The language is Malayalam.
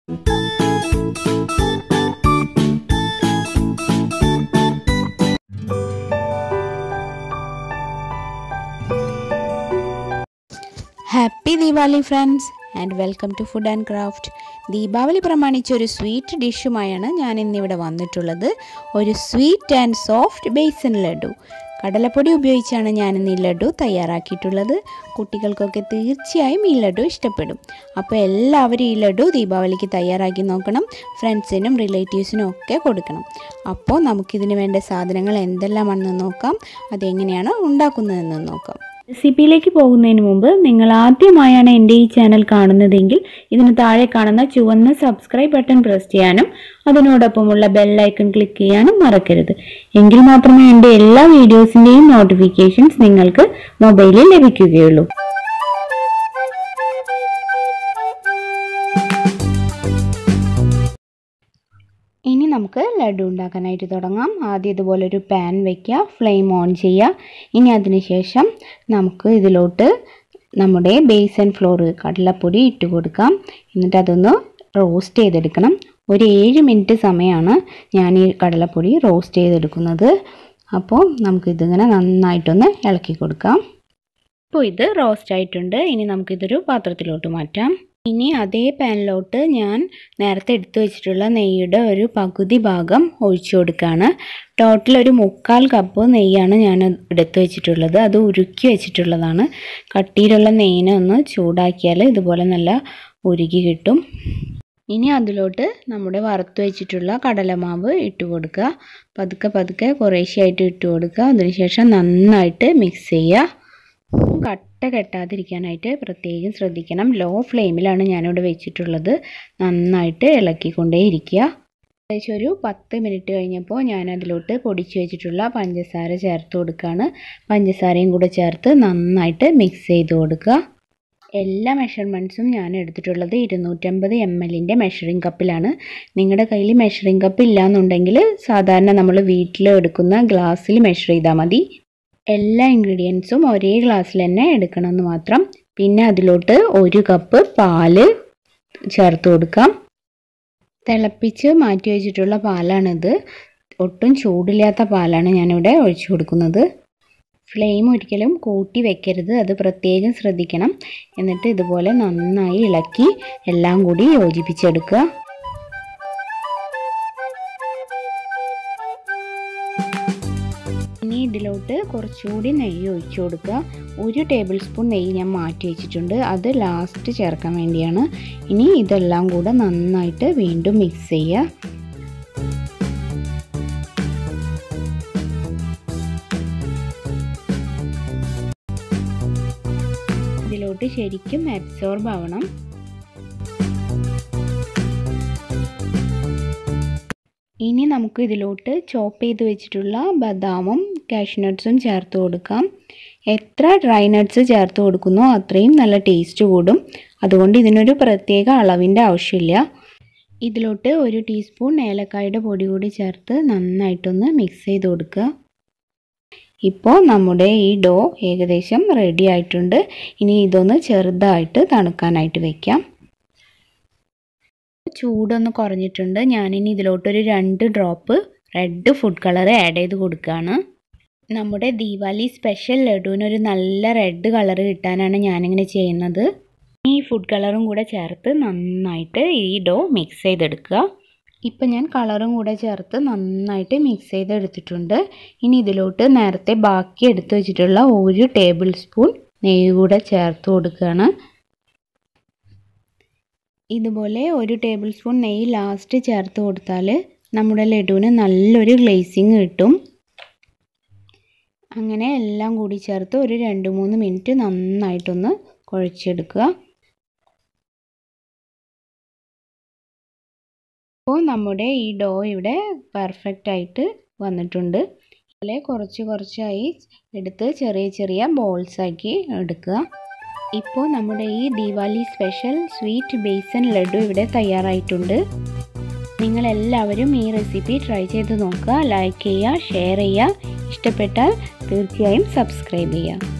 Happy Diwali friends and welcome to Food and Craft. Deepavali പ്രമാണിച്ച് ഒരു സ്വീറ്റ് ഡിഷുമായാണ് ഞാൻ ഇന്നിവിടെ വന്നിട്ടുള്ളത്. ഒരു sweet and soft besan laddu. കടലപ്പൊടി ഉപയോഗിച്ചാണ് ഞാനിന്ന് ഈ ലഡു തയ്യാറാക്കിയിട്ടുള്ളത്. കുട്ടികൾക്കൊക്കെ തീർച്ചയായും ഈ ലഡു ഇഷ്ടപ്പെടും. അപ്പോൾ എല്ലാവരും ഈ ലഡു ദീപാവലിക്ക് തയ്യാറാക്കി നോക്കണം. ഫ്രണ്ട്സിനും റിലേറ്റീവ്സിനും ഒക്കെ കൊടുക്കണം. അപ്പോൾ നമുക്കിതിന് വേണ്ട സാധനങ്ങൾ എന്തെല്ലാമാണെന്ന് നോക്കാം. അതെങ്ങനെയാണ് ഉണ്ടാക്കുന്നതെന്ന് നോക്കാം. റെസിപ്പിയിലേക്ക് പോകുന്നതിന് മുമ്പ് നിങ്ങൾ ആദ്യമായാണ് എൻ്റെ ഈ ചാനൽ കാണുന്നതെങ്കിൽ ഇതിന് താഴെ കാണുന്ന ചുവന്ന സബ്സ്ക്രൈബ് ബട്ടൺ പ്രസ് ചെയ്യാനും അതിനോടൊപ്പമുള്ള ബെൽ ഐക്കൺ ക്ലിക്ക് ചെയ്യാനും മറക്കരുത്. എങ്കിൽ മാത്രമേ എൻ്റെ എല്ലാ വീഡിയോസിൻ്റെയും നോട്ടിഫിക്കേഷൻസ് നിങ്ങൾക്ക് മൊബൈലിൽ ലഭിക്കുകയുള്ളൂ. ഇനി നമുക്ക് ലഡു ഉണ്ടാക്കാനായിട്ട് തുടങ്ങാം. ആദ്യം ഇതുപോലെ ഒരു പാൻ വയ്ക്കുക, ഫ്ലെയിം ഓൺ ചെയ്യുക. ഇനി അതിനുശേഷം നമുക്ക് ഇതിലോട്ട് നമ്മുടെ ബേസൻ ഫ്ലോർ കടലപ്പൊടി ഇട്ട് കൊടുക്കാം. എന്നിട്ട് അതൊന്ന് റോസ്റ്റ് ചെയ്തെടുക്കണം. ഒരു 7 മിനിറ്റ് സമയമാണ് ഞാൻ ഈ കടലപ്പൊടി റോസ്റ്റ് ചെയ്തെടുക്കുന്നത്. അപ്പോൾ നമുക്കിതിങ്ങനെ നന്നായിട്ടൊന്ന് ഇളക്കി കൊടുക്കാം. അപ്പോൾ ഇത് റോസ്റ്റ് ആയിട്ടുണ്ട്. ഇനി നമുക്കിതൊരു പാത്രത്തിലോട്ട് മാറ്റാം. ഇനി അതേ പാനിലോട്ട് ഞാൻ നേരത്തെ എടുത്തു വെച്ചിട്ടുള്ള നെയ്യുടെ ഒരു പകുതി ഭാഗം ഒഴിച്ചു കൊടുക്കുകയാണ്. ടോട്ടൽ ഒരു 3/4 കപ്പ് നെയ്യാണ് ഞാൻ എടുത്തു വെച്ചിട്ടുള്ളത്. അത് ഉരുക്കി വെച്ചിട്ടുള്ളതാണ്. കട്ടിയിലുള്ള നെയ്യിനെ ഒന്ന് ചൂടാക്കിയാൽ ഇതുപോലെ നല്ല ഉരുക്കി കിട്ടും. ഇനി അതിലോട്ട് നമ്മുടെ വറുത്ത് വെച്ചിട്ടുള്ള കടലമാവ് ഇട്ട് കൊടുക്കുക. പതുക്കെ പതുക്കെ കുറേശ്ശെയായിട്ട് ഇട്ട് കൊടുക്കുക. അതിനുശേഷം നന്നായിട്ട് മിക്സ് ചെയ്യുക. കട്ട കെട്ടാതിരിക്കാനായിട്ട് പ്രത്യേകം ശ്രദ്ധിക്കണം. ലോ ഫ്ലെയിമിലാണ് ഞാനിവിടെ വെച്ചിട്ടുള്ളത്. നന്നായിട്ട് ഇളക്കിക്കൊണ്ടേ ഇരിക്കുക. ഏകദേശം ഒരു 10 മിനിറ്റ് കഴിഞ്ഞപ്പോൾ ഞാൻ അതിലോട്ട് പൊടിച്ച് വെച്ചിട്ടുള്ള പഞ്ചസാര ചേർത്ത് കൊടുക്കുകയാണ്. പഞ്ചസാരയും കൂടെ ചേർത്ത് നന്നായിട്ട് മിക്സ് ചെയ്ത് കൊടുക്കുക. എല്ലാ മെഷർമെൻറ്റ്സും ഞാൻ എടുത്തിട്ടുള്ളത് 250 ml മെഷറിംഗ് കപ്പിലാണ്. നിങ്ങളുടെ കയ്യിൽ മെഷറിംഗ് കപ്പ് ഇല്ലയെന്നുണ്ടെങ്കിൽ സാധാരണ നമ്മൾ വീട്ടിൽ എടുക്കുന്ന ഗ്ലാസ്സിൽ മെഷർ ചെയ്താൽ മതി. എല്ലാ ഇൻഗ്രീഡിയൻസും ഒരേ ഗ്ലാസ്സിൽ തന്നെ എടുക്കണമെന്ന് മാത്രം. പിന്നെ അതിലോട്ട് 1 കപ്പ് പാല് ചേർത്ത് കൊടുക്കാം. തിളപ്പിച്ച് മാറ്റി വെച്ചിട്ടുള്ള പാലാണിത്. ഒട്ടും ചൂടില്ലാത്ത പാലാണ് ഞാനിവിടെ ഒഴിച്ചു കൊടുക്കുന്നത്. ഫ്ലെയിം ഒരിക്കലും കൂട്ടി വെക്കരുത്, അത് പ്രത്യേകം ശ്രദ്ധിക്കണം. എന്നിട്ട് ഇതുപോലെ നന്നായി ഇളക്കി എല്ലാം കൂടി യോജിപ്പിച്ചെടുക്കുക. ഇനി ഇതിലോട്ട് കുറച്ചുകൂടി നെയ്യ് ഒഴിച്ചു കൊടുക്കുക. 1 ടേബിൾ സ്പൂൺ നെയ്യ് ഞാൻ മാറ്റി വെച്ചിട്ടുണ്ട്. അത് ലാസ്റ്റ് ചേർക്കാൻ വേണ്ടിയാണ്. ഇനി ഇതെല്ലാം കൂടെ നന്നായിട്ട് വീണ്ടും മിക്സ് ചെയ്യുക. ഇതിലോട്ട് ശരിക്കും അബ്സോർബ് ആവണം. ഇനി നമുക്ക് ഇതിലോട്ട് ചോപ്പ് ചെയ്ത് വെച്ചിട്ടുള്ള ബദാമും കാഷ്യൂനട്ട്സും ചേർത്ത് കൊടുക്കാം. എത്ര ഡ്രൈ നട്ട്സ് ചേർത്ത് കൊടുക്കുന്നോ അത്രയും നല്ല ടേസ്റ്റ് കൂടും. അതുകൊണ്ട് ഇതിനൊരു പ്രത്യേക അളവിൻ്റെ ആവശ്യമില്ല. ഇതിലോട്ട് 1 ടീസ്പൂൺ ഏലക്കായുടെ പൊടി കൂടി ചേർത്ത് നന്നായിട്ടൊന്ന് മിക്സ് ചെയ്ത് കൊടുക്കുക. ഇപ്പോൾ നമ്മുടെ ഈ ഡോ ഏകദേശം റെഡി ആയിട്ടുണ്ട്. ഇനി ഇതൊന്ന് ചെറുതായിട്ട് തണുക്കാനായിട്ട് വയ്ക്കാം. ചൂടൊന്ന് കുറഞ്ഞിട്ടുണ്ട്. ഞാനിനി ഇതിലോട്ടൊരു 2 drop red food colour add ചെയ്ത് കൊടുക്കുകയാണ്. നമ്മുടെ ദീപാവലി സ്പെഷ്യൽ ലഡുവിനൊരു നല്ല റെഡ് കളർ കിട്ടാനാണ് ഞാനിങ്ങനെ ചെയ്യുന്നത്. ഈ ഫുഡ് കളറും കൂടെ ചേർത്ത് നന്നായിട്ട് ഈ ഡോ മിക്സ് ചെയ്തെടുക്കുക. ഇപ്പം ഞാൻ കളറും കൂടെ ചേർത്ത് നന്നായിട്ട് മിക്സ് ചെയ്തെടുത്തിട്ടുണ്ട്. ഇനി ഇതിലോട്ട് നേരത്തെ ബാക്കി എടുത്ത് വെച്ചിട്ടുള്ള 1 ടേബിൾ സ്പൂൺ നെയ്യ് കൂടെ ചേർത്ത് കൊടുക്കുകയാണ്. ഇതുപോലെ 1 ടേബിൾ സ്പൂൺ നെയ്യ് ലാസ്റ്റ് ചേർത്ത് കൊടുത്താൽ നമ്മുടെ ലഡുവിന് നല്ലൊരു ഗ്ലേസിങ് കിട്ടും. അങ്ങനെ എല്ലാം കൂടി ചേർത്ത് ഒരു 2-3 മിനിറ്റ് നന്നായിട്ടൊന്ന് കുഴച്ചെടുക്കുക. അപ്പോൾ നമ്മുടെ ഈ ഡോ ഇവിടെ പെർഫെക്റ്റ് ആയിട്ട് വന്നിട്ടുണ്ട്. അതുപോലെ കുറച്ചായി എടുത്ത് ചെറിയ ചെറിയ ബോൾസ് ആക്കി എടുക്കുക. ഇപ്പോൾ നമ്മുടെ ഈ ദീപാവലി സ്പെഷ്യൽ സ്വീറ്റ് ബേസൻ ലഡു ഇവിടെ തയ്യാറായിട്ടുണ്ട്. നിങ്ങളെല്ലാവരും ഈ റെസിപ്പി ട്രൈ ചെയ്ത് നോക്കുക. ലൈക്ക് ചെയ്യുക, ഷെയർ ചെയ്യുക. ഇഷ്ടപ്പെട്ടാൽ തീർച്ചയായും സബ്സ്ക്രൈബ് ചെയ്യുക.